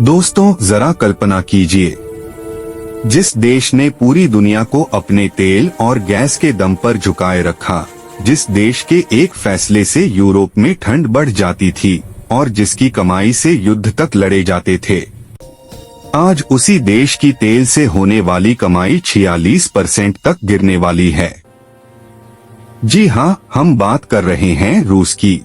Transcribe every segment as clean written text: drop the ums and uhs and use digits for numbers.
दोस्तों, जरा कल्पना कीजिए, जिस देश ने पूरी दुनिया को अपने तेल और गैस के दम पर झुकाए रखा, जिस देश के एक फैसले से यूरोप में ठंड बढ़ जाती थी और जिसकी कमाई से युद्ध तक लड़े जाते थे, आज उसी देश की तेल से होने वाली कमाई 46% तक गिरने वाली है। जी हाँ, हम बात कर रहे हैं रूस की।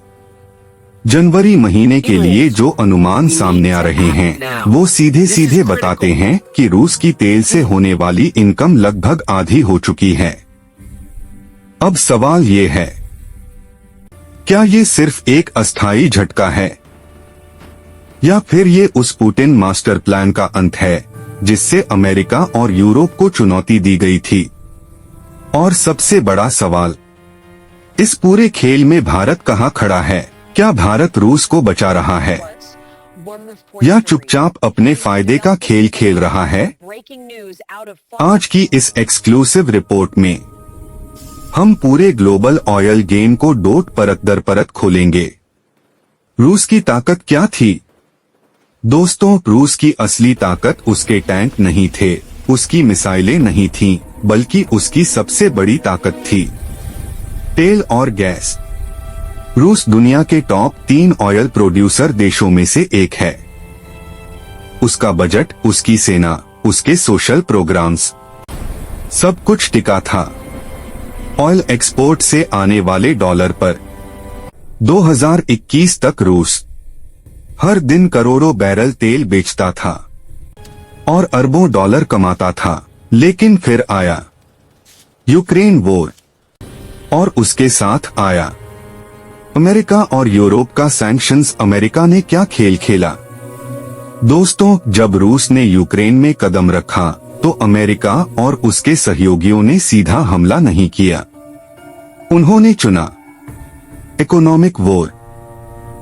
जनवरी महीने के लिए जो अनुमान सामने आ रहे हैं वो सीधे सीधे बताते हैं कि रूस की तेल से होने वाली इनकम लगभग आधी हो चुकी है। अब सवाल ये है, क्या ये सिर्फ एक अस्थायी झटका है या फिर ये उस पुतिन मास्टर प्लान का अंत है जिससे अमेरिका और यूरोप को चुनौती दी गई थी? और सबसे बड़ा सवाल, इस पूरे खेल में भारत कहाँ खड़ा है? क्या भारत रूस को बचा रहा है या चुपचाप अपने फायदे का खेल खेल रहा है? आज की इस एक्सक्लूसिव रिपोर्ट में हम पूरे ग्लोबल ऑयल गेम को डोट परत दर परत खोलेंगे। रूस की ताकत क्या थी? दोस्तों, रूस की असली ताकत उसके टैंक नहीं थे, उसकी मिसाइलें नहीं थीं, बल्कि उसकी सबसे बड़ी ताकत थी तेल और गैस। रूस दुनिया के टॉप 3 ऑयल प्रोड्यूसर देशों में से एक है। उसका बजट, उसकी सेना, उसके सोशल प्रोग्राम्स, सब कुछ टिका था ऑयल एक्सपोर्ट से आने वाले डॉलर पर। 2021 तक रूस हर दिन करोड़ों बैरल तेल बेचता था और अरबों डॉलर कमाता था। लेकिन फिर आया यूक्रेन वॉर और उसके साथ आया अमेरिका और यूरोप का सैंक्शंस। अमेरिका ने क्या खेल खेला? दोस्तों, जब रूस ने यूक्रेन में कदम रखा तो अमेरिका और उसके सहयोगियों ने सीधा हमला नहीं किया। उन्होंने चुना इकोनॉमिक वॉर।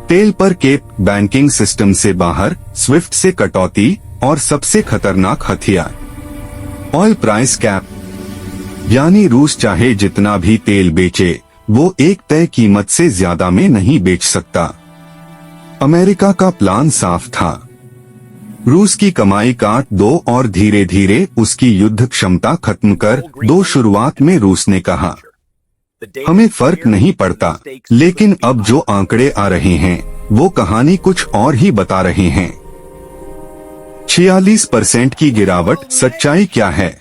तेल पर केप, बैंकिंग सिस्टम से बाहर, स्विफ्ट से कटौती और सबसे खतरनाक हथियार ऑयल प्राइस कैप। यानी रूस चाहे जितना भी तेल बेचे, वो एक तय कीमत से ज्यादा में नहीं बेच सकता। अमेरिका का प्लान साफ था, रूस की कमाई काट दो और धीरे धीरे उसकी युद्ध क्षमता खत्म कर दो। शुरुआत में रूस ने कहा, हमें फर्क नहीं पड़ता, लेकिन अब जो आंकड़े आ रहे हैं वो कहानी कुछ और ही बता रहे हैं। 46% की गिरावट, सच्चाई क्या है?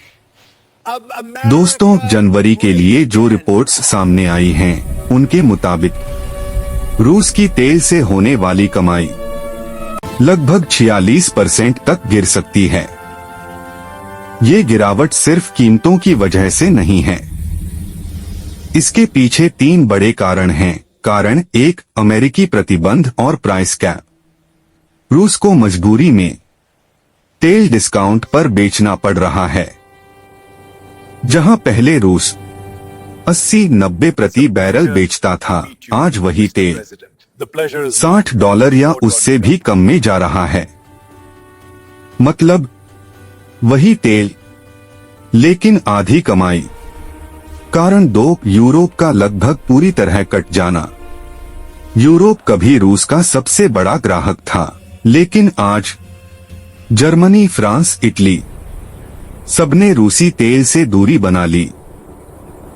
दोस्तों, जनवरी के लिए जो रिपोर्ट्स सामने आई हैं, उनके मुताबिक रूस की तेल से होने वाली कमाई लगभग 46% तक गिर सकती है। ये गिरावट सिर्फ कीमतों की वजह से नहीं है। इसके पीछे 3 बड़े कारण हैं। कारण 1, अमेरिकी प्रतिबंध और प्राइस कैप। रूस को मजबूरी में तेल डिस्काउंट पर बेचना पड़ रहा है। जहां पहले रूस 80-90 प्रति बैरल बेचता था, आज वही तेल $60 या उससे भी कम में जा रहा है। मतलब वही तेल, लेकिन आधी कमाई। कारण 2, यूरोप का लगभग पूरी तरह कट जाना। यूरोप कभी रूस का सबसे बड़ा ग्राहक था, लेकिन आज जर्मनी, फ्रांस, इटली सबने रूसी तेल से दूरी बना ली।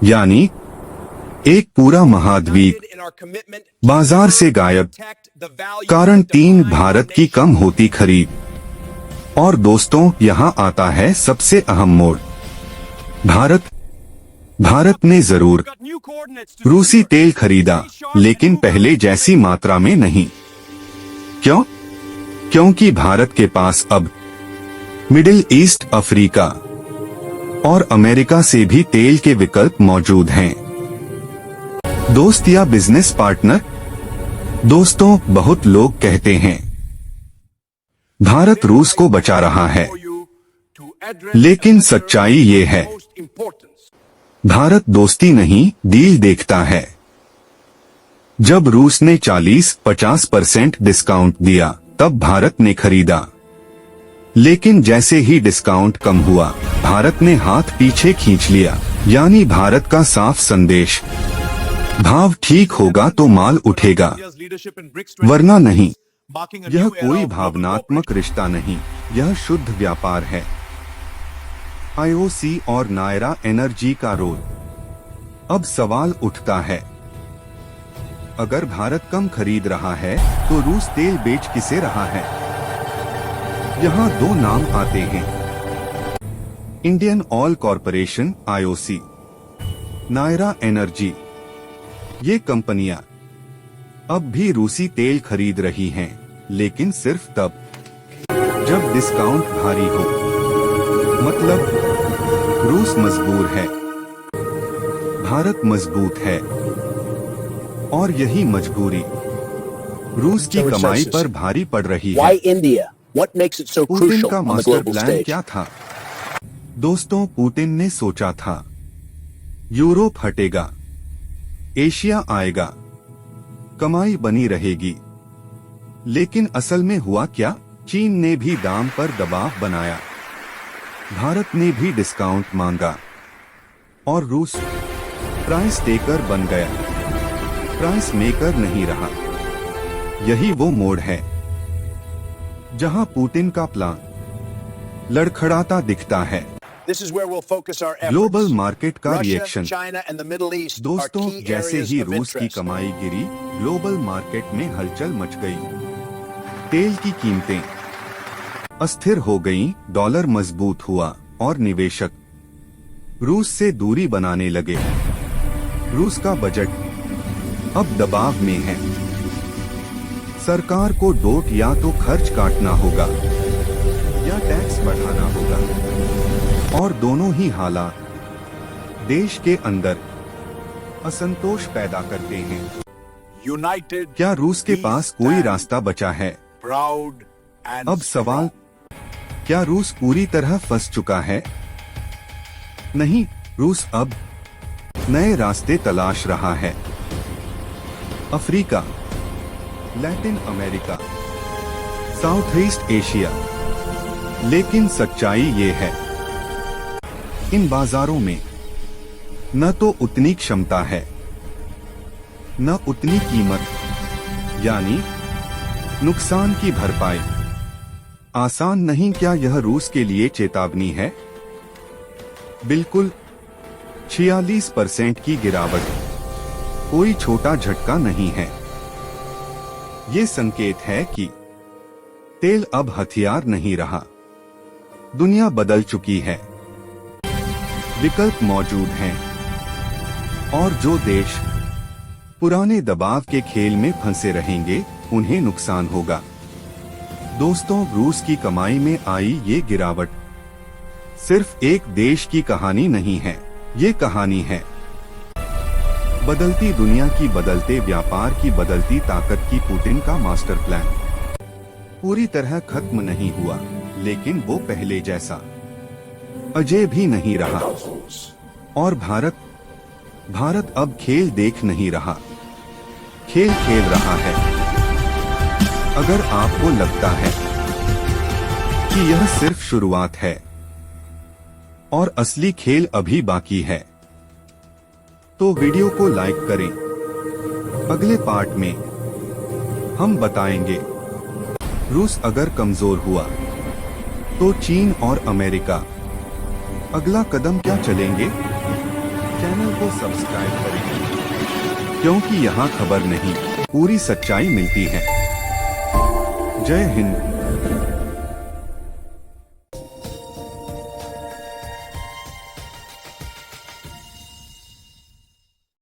यानी एक पूरा महाद्वीप बाजार से गायब। कारण 3, भारत की कम होती खरीद। और दोस्तों, यहाँ आता है सबसे अहम मोड़। भारत ने जरूर रूसी तेल खरीदा, लेकिन पहले जैसी मात्रा में नहीं। क्यों? क्योंकि भारत के पास अब मिडिल ईस्ट, अफ्रीका और अमेरिका से भी तेल के विकल्प मौजूद हैं। दोस्त या बिजनेस पार्टनर? दोस्तों, बहुत लोग कहते हैं भारत रूस को बचा रहा है, लेकिन सच्चाई ये है, भारत दोस्ती नहीं, डील देखता है। जब रूस ने 40-50% डिस्काउंट दिया, तब भारत ने खरीदा। लेकिन जैसे ही डिस्काउंट कम हुआ, भारत ने हाथ पीछे खींच लिया। यानी भारत का साफ संदेश, भाव ठीक होगा तो माल उठेगा, वरना नहीं। यह कोई भावनात्मक रिश्ता नहीं, यह शुद्ध व्यापार है। आईओसी और नायरा एनर्जी का रोल। अब सवाल उठता है, अगर भारत कम खरीद रहा है तो रूस तेल बेच किसे रहा है? यहाँ दो नाम आते हैं, Indian Oil Corporation IOC, Nayara Energy. ये कंपनियां अब भी रूसी तेल खरीद रही हैं, लेकिन सिर्फ तब जब डिस्काउंट भारी हो। मतलब रूस मजबूर है, भारत मजबूत है, और यही मजबूरी रूस की कमाई पर भारी पड़ रही है। पुतिन का मास्टर प्लान क्या था? दोस्तों, पुतिन ने सोचा था यूरोप हटेगा, एशिया आएगा, कमाई बनी रहेगी। लेकिन असल में हुआ क्या? चीन ने भी दाम पर दबाव बनाया, भारत ने भी डिस्काउंट मांगा, और रूस प्राइस टेकर बन गया, प्राइस मेकर नहीं रहा। यही वो मोड़ है जहां पुतिन का प्लान लड़खड़ाता दिखता है। ग्लोबल मार्केट का रिएक्शन। दोस्तों, जैसे ही रूस की कमाई गिरी, ग्लोबल मार्केट में हलचल मच गई। तेल की कीमतें अस्थिर हो गईं, डॉलर मजबूत हुआ और निवेशक रूस से दूरी बनाने लगे। रूस का बजट अब दबाव में है। सरकार को डोट या तो खर्च काटना होगा या टैक्स बढ़ाना होगा, और दोनों ही हालात देश के अंदर असंतोष पैदा करते हैं। क्या रूस के पास कोई रास्ता बचा है? अब सवाल, क्या रूस पूरी तरह फंस चुका है? नहीं, रूस अब नए रास्ते तलाश रहा है। Africa, Latin America, south east Asia. लेकिन सच्चाई ये है, इन बाजारों में न तो उतनी क्षमता है, न उतनी कीमत, यानी नुकसान की भरपाई आसान नहीं। क्या यह रूस के लिए चेतावनी है? बिल्कुल, 46% की गिरावट कोई छोटा झटका नहीं है। ये संकेत है कि तेल अब हथियार नहीं रहा, दुनिया बदल चुकी है, विकल्प मौजूद हैं, और जो देश पुराने दबाव के खेल में फंसे रहेंगे, उन्हें नुकसान होगा। दोस्तों, रूस की कमाई में आई ये गिरावट सिर्फ एक देश की कहानी नहीं है, ये कहानी है बदलती दुनिया की, बदलते व्यापार की, बदलती ताकत की। पुतिन का मास्टर प्लान पूरी तरह खत्म नहीं हुआ, लेकिन वो पहले जैसा अजय भी नहीं रहा। और भारत अब खेल देख नहीं रहा, खेल खेल रहा है। अगर आपको लगता है कि यह सिर्फ शुरुआत है और असली खेल अभी बाकी है, तो वीडियो को लाइक करें। अगले पार्ट में हम बताएंगे, रूस अगर कमजोर हुआ तो चीन और अमेरिका अगला कदम क्या चलेंगे। चैनल को सब्सक्राइब करें, क्योंकि यहाँ खबर नहीं, पूरी सच्चाई मिलती है। जय हिंद।